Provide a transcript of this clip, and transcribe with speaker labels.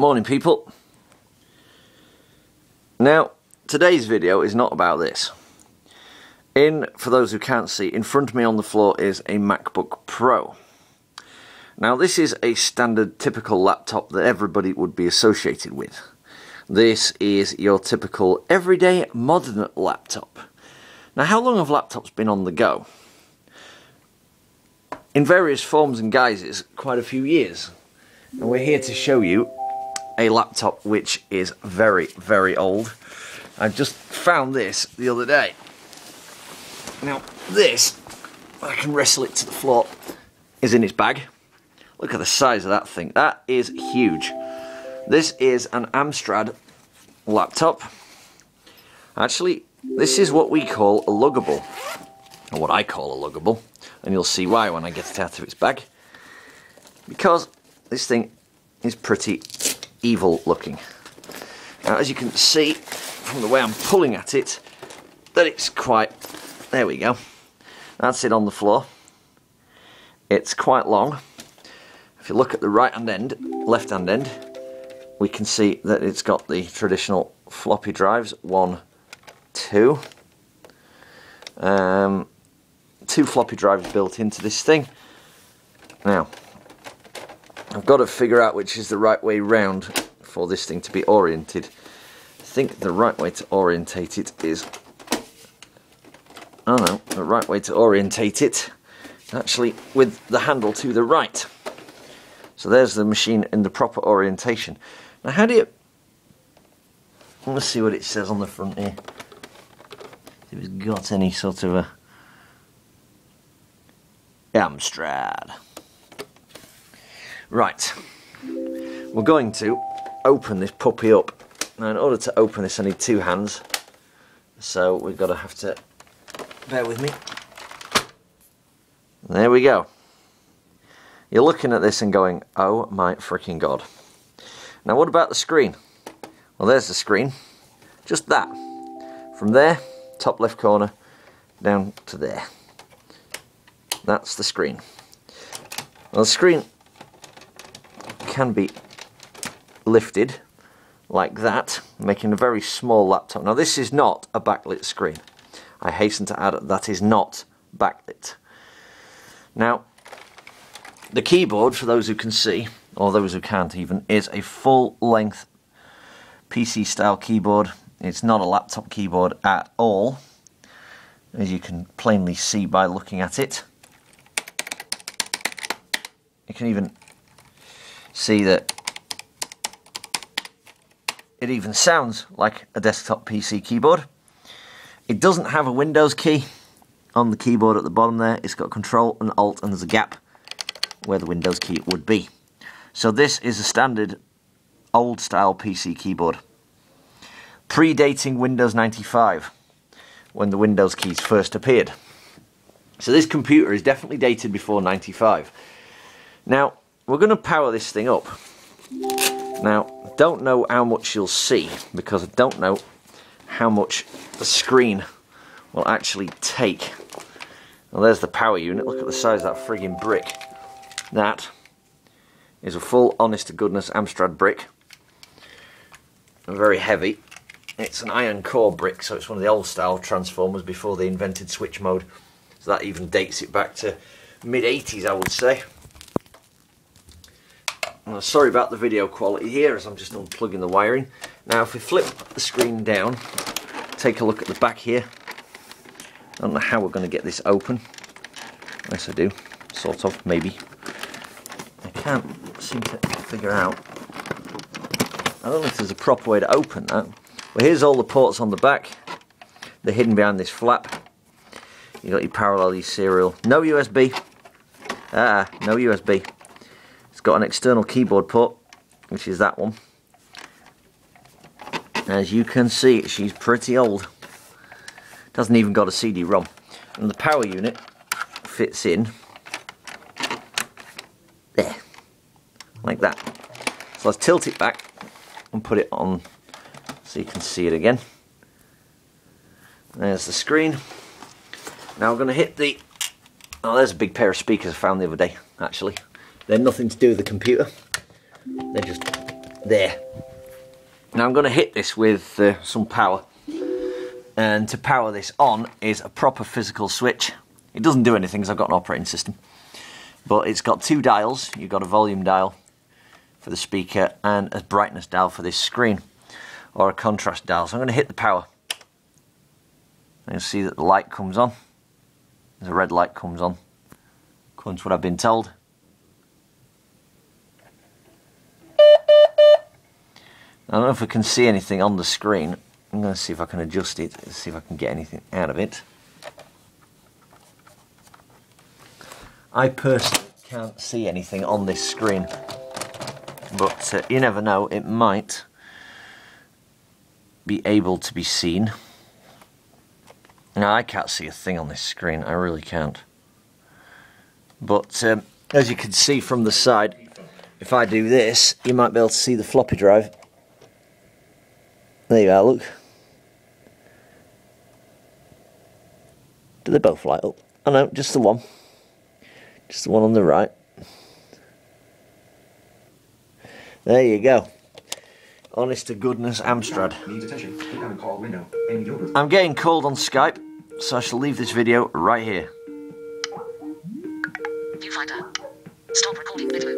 Speaker 1: Morning people. Now today's video is not about this. For those who can't see, in front of me on the floor is a MacBook Pro. Now this is a standard typical laptop that everybody would be associated with. This is your typical everyday modern laptop. Now how long have laptops been on the go? In various forms and guises, quite a few years. And we're here to show you a laptop which is very, very old. I just found this the other day. Now this, I can wrestle it to the floor, is in its bag. Look at the size of that thing. That is huge. This is an Amstrad laptop. Actually, this is what we call a luggable, or what I call a luggable, and you'll see why when I get it out of its bag. Because this thing is pretty evil looking. Now as you can see from the way I'm pulling at it, that it's quite, there we go, that's it on the floor. It's quite long. If you look at the right hand end, left hand end, we can see that it's got the traditional floppy drives, 1, 2. 2 floppy drives built into this thing. Now I've got to figure out which is the right way round for this thing to be oriented. I think the right way to orientate it is, oh no, the right way to orientate it actually with the handle to the right. So there's the machine in the proper orientation. Now how do you, let's see what it says on the front here. If it's got any sort of a amstrad. Right, we're going to open this puppy up. Now in order to open this I need 2 hands, so we've got to have to, bear with me. There we go. You're looking at this and going, oh my freaking god. Now what about the screen? Well there's the screen, just that. From there, top left corner, down to there. That's the screen. Well the screen can be lifted like that, making a very small laptop. Now this is not a backlit screen. I hasten to add that is not backlit. Now the keyboard, for those who can see, or those who can't even, is a full-length PC style keyboard. It's not a laptop keyboard at all, as you can plainly see by looking at it. You can even see that it even sounds like a desktop PC keyboard. It doesn't have a Windows key on the keyboard at the bottom there. It's got Control and Alt, and there's a gap where the Windows key would be. So this is a standard old style PC keyboard, predating Windows 95, when the Windows keys first appeared. So this computer is definitely dated before 95. Now we're going to power this thing up. Now don't know how much you'll see, because I don't know how much the screen will actually take. Well, there's the power unit. Look at the size of that frigging brick. That is a full, honest to goodness Amstrad brick. Very heavy. It's an iron core brick, so it's one of the old style transformers before they invented switch mode. So that even dates it back to mid-80s, I would say. Sorry about the video quality here, as I'm just unplugging the wiring. Now if we flip the screen down, take a look at the back here. I don't know how we're going to get this open. Yes I do, sort of, maybe. I can't seem to figure out. I don't know if there's a proper way to open that. Well, here's all the ports on the back. They're hidden behind this flap. You've got your parallel, your serial. No USB. No USB. It's got an external keyboard port, which is that one. As you can see, she's pretty old. Doesn't even got a CD-ROM. And the power unit fits in there, like that. So let's tilt it back and put it on so you can see it again. There's the screen. Now we're going to hit the, oh there's a big pair of speakers I found the other day actually. They're nothing to do with the computer. They're just There. Now I'm going to hit this with some power. And to power this on is a proper physical switch. It doesn't do anything because I've got an operating system. But it's got two dials. You've got a volume dial for the speaker and a brightness dial for this screen. Or a contrast dial. So I'm going to hit the power. And you'll see that the light comes on. There's a red light comes on. According to what I've been told. I don't know if I can see anything on the screen. I'm going to see if I can adjust it, see if I can get anything out of it. I personally can't see anything on this screen, but you never know, it might be able to be seen. Now, I can't see a thing on this screen, I really can't. But as you can see from the side, if I do this, you might be able to see the floppy drive. There you are, look. Do they both light up? Oh no, just the one. Just the one on the right. There you go. Honest to goodness Amstrad. I'm getting called on Skype, so I shall leave this video right here. Viewfinder. Stop recording video.